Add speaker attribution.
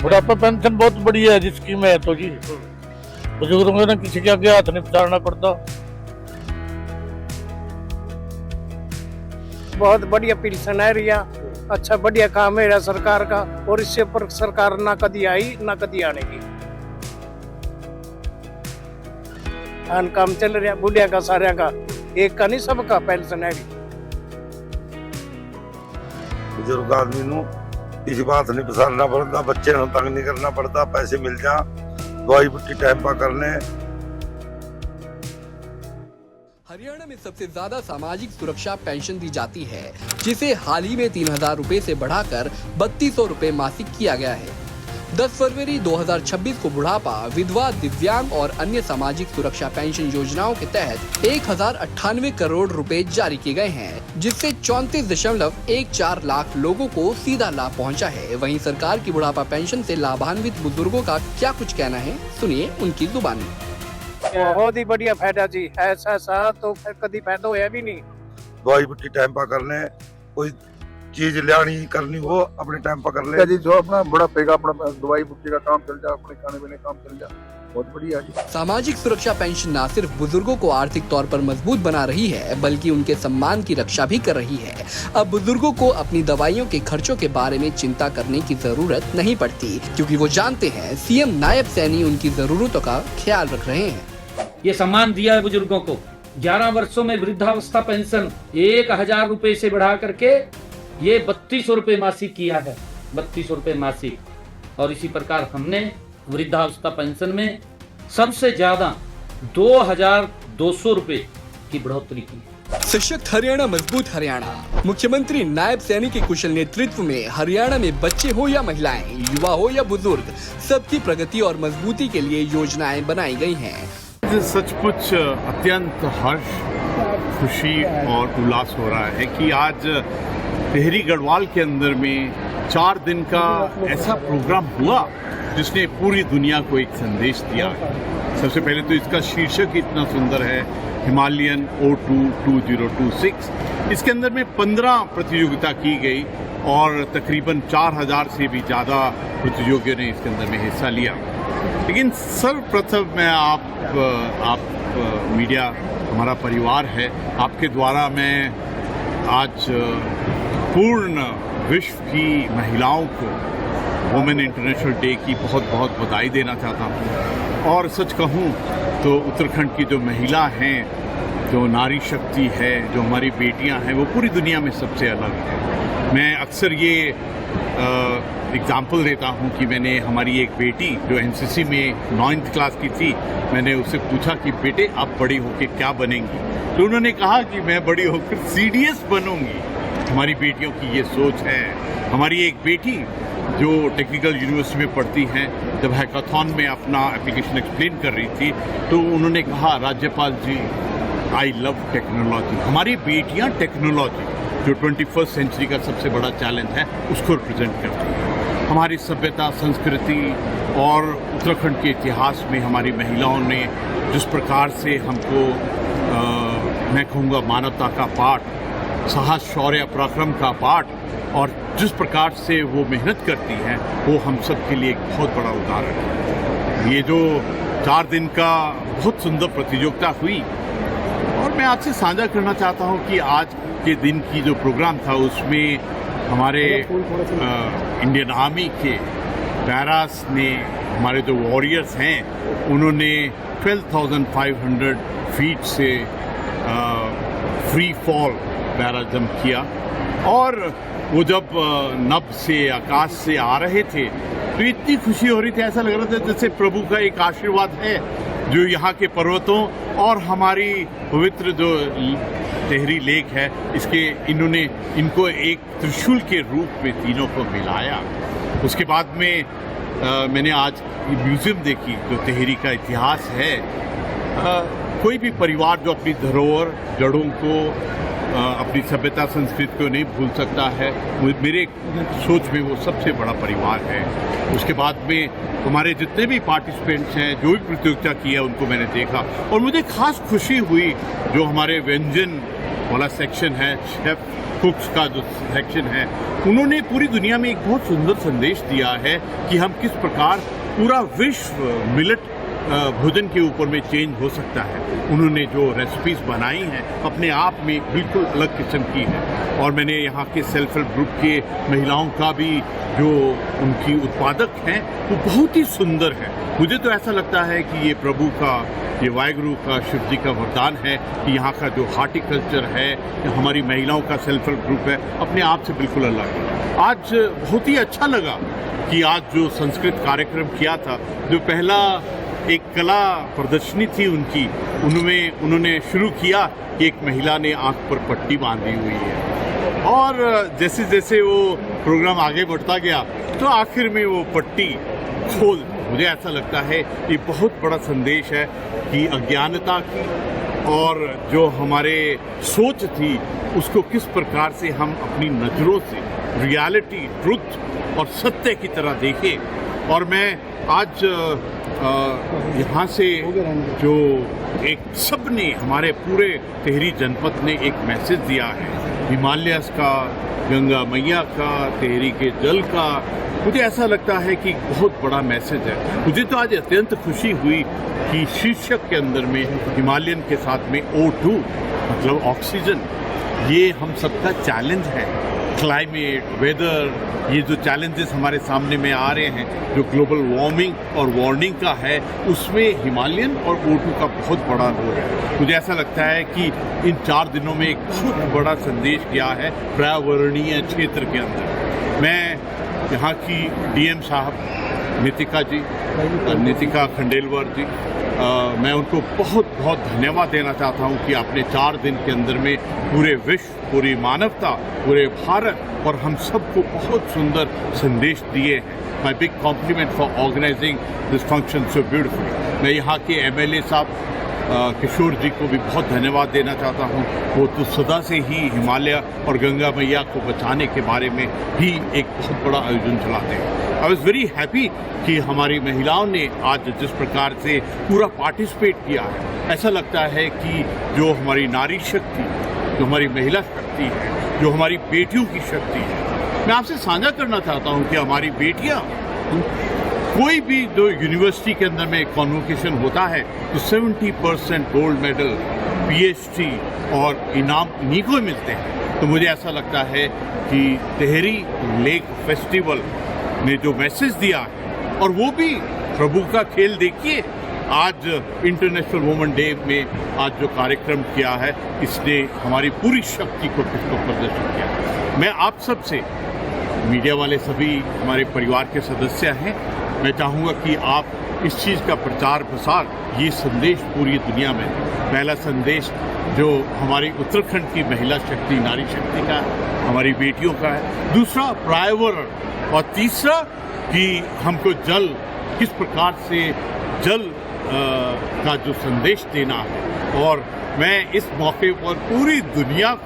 Speaker 1: बुढ़ापा पेंशन बहुत बढ़िया है जी, स्कीम है तो जी बुजुर्गों को ना किसी के आगे हाथ नहीं पसारना पड़ता।
Speaker 2: बहुत बढ़िया पेंशन है रिया, अच्छा बढ़िया काम है सरकार का, और इससे पर सरकार ना कभी आई ना कभी आने की। काम चल रहा बुढ़िया का सारे का, एक का नहीं सबका पेंशन है।
Speaker 3: बुजुर्ग आदमी नू किसी बात नहीं पसारना पड़ता, बच्चे नू तंग नहीं करना पड़ता, पैसे मिल जा, दवाई बुट्टी टाइम पर करने।
Speaker 4: हरियाणा में सबसे ज्यादा सामाजिक सुरक्षा पेंशन दी जाती है, जिसे हाल ही में 3000 रुपए से बढ़ाकर 3200 रुपए मासिक किया गया है। 10 फरवरी 2026 को बुढ़ापा, विधवा, दिव्यांग और अन्य सामाजिक सुरक्षा पेंशन योजनाओं के तहत 1098 करोड़ रुपए जारी किए गए हैं, जिससे 34.14 लाख लोगों को सीधा लाभ पहुंचा है। वहीं सरकार की बुढ़ापा पेंशन से लाभान्वित बुजुर्गों का क्या कुछ कहना है, सुनिए उनकी जुबानी।
Speaker 2: बहुत ही बढ़िया फायदा जी, ऐसा तो कभी फायदा होया भी नहीं।
Speaker 3: दवाई बुट्टी टाइम पर करने, कोई चीज लानी करनी हो अपने टाइम पर कर ले
Speaker 5: जी, जो अपना बुढ़ापे का अपना दवाई बुट्टी का काम चल जाए, अपने खाने पीने काम चल जाए, बहुत बढ़िया जी।
Speaker 4: सामाजिक सुरक्षा पेंशन न सिर्फ बुजुर्गों को आर्थिक तौर पर मजबूत बना रही है, बल्कि उनके सम्मान की रक्षा भी कर रही है। अब बुजुर्गों को अपनी दवाइयों के खर्चों के बारे में चिंता करने की जरूरत नहीं पड़ती, क्योंकि वो जानते हैं सीएम नायब सैनी उनकी जरूरतों का ख्याल रख रहे हैं।
Speaker 6: ये सम्मान दिया है बुजुर्गों को। 11 वर्षों में वृद्धावस्था पेंशन 1000 रुपए से बढ़ा करके ये 3200 रुपए मासिक किया है, 3200 रुपए मासिक। और इसी प्रकार हमने वृद्धावस्था पेंशन में सबसे ज्यादा 2200 रुपए की बढ़ोतरी की।
Speaker 4: सशक्त हरियाणा, मजबूत हरियाणा। मुख्यमंत्री नायब सैनी के कुशल नेतृत्व में हरियाणा में बच्चे हो या महिलाएं, युवा हो या बुजुर्ग, सबकी प्रगति और मजबूती के लिए योजनाएं बनाई गई हैं।
Speaker 7: सचमुच अत्यंत हर्ष, खुशी और उल्लास हो रहा है कि आज टिहरी गढ़वाल के अंदर में 4 दिन का ऐसा प्रोग्राम हुआ जिसने पूरी दुनिया को एक संदेश दिया। सबसे पहले तो इसका शीर्षक इतना सुंदर है, हिमालयन O2 2026। इसके अंदर में 15 प्रतियोगिता की गई और तकरीबन 4000 से भी ज़्यादा प्रतियोगियों ने इसके अंदर में हिस्सा लिया। लेकिन सर्वप्रथम मैं आप मीडिया हमारा परिवार है, आपके द्वारा मैं आज पूर्ण विश्व की महिलाओं को वुमेन इंटरनेशनल डे की बहुत बहुत बधाई देना चाहता हूँ। और सच कहूँ तो उत्तराखंड की जो महिला हैं, जो नारी शक्ति है, जो हमारी बेटियाँ हैं, वो पूरी दुनिया में सबसे अलग है। मैं अक्सर ये एग्जाम्पल देता हूँ कि मैंने हमारी एक बेटी जो एनसीसी में 9th क्लास की थी, मैंने उससे पूछा कि बेटे आप बड़ी होकर क्या बनेंगी, तो उन्होंने कहा कि मैं बड़ी होकर CDS बनूंगी। हमारी बेटियों की ये सोच है। हमारी एक बेटी जो टेक्निकल यूनिवर्सिटी में पढ़ती हैं, जब हैकाथॉन में अपना एप्लीकेशन एक्सप्लेन कर रही थी तो उन्होंने कहा, राज्यपाल जी आई लव टेक्नोलॉजी। हमारी बेटियां टेक्नोलॉजी जो 21st सेंचुरी का सबसे बड़ा चैलेंज है उसको रिप्रेजेंट करती है। हमारी सभ्यता, संस्कृति और उत्तराखंड के इतिहास में हमारी महिलाओं ने जिस प्रकार से हमको मैं कहूँगा मानवता का पाठ, साहस, शौर्य, पराक्रम का पाठ और जिस प्रकार से वो मेहनत करती हैं, वो हम सब के लिए एक बहुत बड़ा उदाहरण है। ये जो 4 दिन का बहुत सुंदर प्रतियोगिता हुई, और मैं आपसे साझा करना चाहता हूँ कि आज के दिन की जो प्रोग्राम था उसमें हमारे इंडियन आर्मी के पैरास ने, हमारे जो वॉरियर्स हैं, उन्होंने 12,500 फीट से फ्री फॉल पैरा जंप किया। और वो जब नभ से, आकाश से आ रहे थे तो इतनी खुशी हो रही थी, ऐसा लग रहा था जैसे प्रभु का एक आशीर्वाद है जो यहाँ के पर्वतों और हमारी पवित्र जो टिहरी लेक है, इन्होंने इनको एक त्रिशूल के रूप में तीनों को मिलाया। उसके बाद में मैंने आज म्यूजियम देखी जो टिहरी का इतिहास है। कोई भी परिवार जो अपनी धरोहर, जड़ों को, अपनी सभ्यता, संस्कृति को नहीं भूल सकता है, मेरे सोच में वो सबसे बड़ा परिवार है। उसके बाद में हमारे जितने भी पार्टिसिपेंट्स हैं, जो भी प्रतियोगिता की है, उनको मैंने देखा और मुझे खास खुशी हुई जो हमारे व्यंजन वाला सेक्शन है, शेफ कुक्स का जो सेक्शन है, उन्होंने पूरी दुनिया में एक बहुत सुंदर संदेश दिया है कि हम किस प्रकार पूरा विश्व मिलेट भोजन के ऊपर में चेंज हो सकता है। उन्होंने जो रेसिपीज बनाई हैं अपने आप में बिल्कुल अलग किस्म की है। और मैंने यहाँ के सेल्फ हेल्प ग्रुप के महिलाओं का भी जो उनकी उत्पादक हैं वो बहुत ही सुंदर है। मुझे तो ऐसा लगता है कि ये प्रभु का, ये वाहिगुरु का, शिव जी का वरदान है कि यहाँ का जो हार्टिकल्चर है, हमारी महिलाओं का सेल्फ हेल्प ग्रुप है, अपने आप से बिल्कुल अलग है। आज बहुत ही अच्छा लगा कि आज जो संस्कृत कार्यक्रम किया था, जो पहला एक कला प्रदर्शनी थी उनकी, उनमें उन्होंने शुरू किया कि एक महिला ने आंख पर पट्टी बांधी हुई है, और जैसे जैसे वो प्रोग्राम आगे बढ़ता गया तो आखिर में वो पट्टी खोल। मुझे ऐसा लगता है ये बहुत बड़ा संदेश है कि अज्ञानता की और जो हमारे सोच थी उसको किस प्रकार से हम अपनी नज़रों से रियलिटी, ट्रुथ और सत्य की तरह देखें। और मैं आज यहाँ से जो एक सबने, हमारे पूरे टिहरी जनपद ने एक मैसेज दिया है, हिमालयस का, गंगा मैया का, टिहरी के जल का, मुझे ऐसा लगता है कि बहुत बड़ा मैसेज है। मुझे तो आज अत्यंत खुशी हुई कि शीर्षक के अंदर में हिमालयन के साथ में O2 मतलब ऑक्सीजन, ये हम सबका चैलेंज है। क्लाइमेट, वेदर, ये जो चैलेंजेस हमारे सामने में आ रहे हैं, जो ग्लोबल वार्मिंग और वार्निंग का है, उसमें हिमालयन और O2 का बहुत बड़ा रोल है। मुझे ऐसा लगता है कि इन 4 दिनों में एक बहुत बड़ा संदेश गया है पर्यावरणीय क्षेत्र के अंदर। मैं यहाँ की डीएम साहब नितिका खंडेलवाल जी, मैं उनको बहुत बहुत धन्यवाद देना चाहता हूँ कि आपने 4 दिन के अंदर में पूरे विश्व, पूरी मानवता, पूरे भारत और हम सबको बहुत सुंदर संदेश दिए हैं। My big compliment for organising this function so beautifully. मैं यहाँ के MLA साहब किशोर जी को भी बहुत धन्यवाद देना चाहता हूँ। वो तो सदा से ही हिमालय और गंगा मैया को बचाने के बारे में भी एक बहुत बड़ा आयोजन चलाते हैं। आई वॉज वेरी हैप्पी कि हमारी महिलाओं ने आज जिस प्रकार से पूरा पार्टिसिपेट किया है, ऐसा लगता है कि जो हमारी नारी शक्ति, जो हमारी महिला शक्ति है, जो हमारी बेटियों की शक्ति है, मैं आपसे साझा करना चाहता हूँ कि हमारी बेटियाँ, कोई भी जो यूनिवर्सिटी के अंदर में कॉन्वोकेशन होता है तो 70% गोल्ड मेडल, PhD और इनाम इन्हीं को मिलते हैं। तो मुझे ऐसा लगता है कि टिहरी लेक फेस्टिवल ने जो मैसेज दिया है, और वो भी प्रभु का खेल, देखिए आज इंटरनेशनल वुमेन डे में आज जो कार्यक्रम किया है, इसने हमारी पूरी शक्ति को प्रदर्शित किया। मैं आप सबसे, मीडिया वाले सभी हमारे परिवार के सदस्य हैं, मैं चाहूँगा कि आप इस चीज़ का प्रचार प्रसार, ये संदेश पूरी दुनिया में, पहला संदेश जो हमारी उत्तराखंड की महिला शक्ति, नारी शक्ति का है, हमारी बेटियों का है, दूसरा पर्यावरण, और तीसरा कि हमको जल, किस प्रकार से जल का जो संदेश देना है। और मैं इस मौके पर पूरी दुनिया